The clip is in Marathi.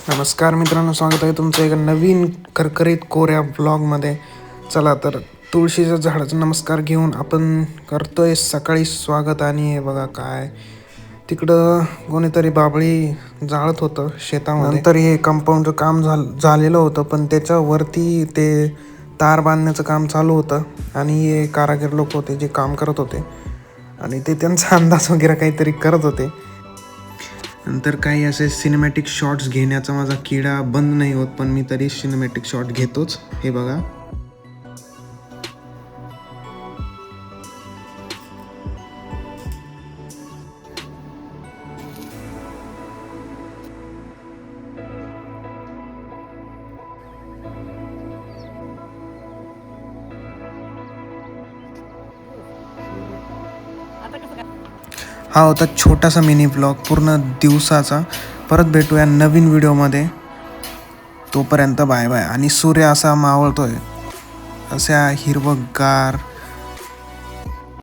नमस्कार मित्रांनो, स्वागत आहे तुमचं एका नवीन करकरीत कोऱ्या व्लॉगमध्ये. चला तर तुळशीच्या झाडाचा नमस्कार घेऊन आपण करतोय सकाळी स्वागत. आणि हे बघा काय तिकडं कोणीतरी बाबळी जाळत होतं शेतामध्ये. नंतर हे कंपाऊंडचं काम झालेलं होतं, पण त्याच्यावरती ते तार बांधण्याचं काम चालू होतं आणि हे कारागीर लोक होते जे काम करत होते आणि ते त्यांचा अंदाज वगैरे काहीतरी करत होते. नंतर काही असे सिनेमॅटिक शॉट्स घेण्याचा माझा किडा बंद नाही होत, पण मी तरी सिनेमॅटिक शॉट घेतोच. हे बघा, हा होता छोटासा मिनी ब्लॉग पूर्ण दिवसाचा. परत भेटूया नवीन व्हिडिओमध्ये. तोपर्यंत बाय बाय. आणि सूर्य असा मावळतोय, अशा हिरवगार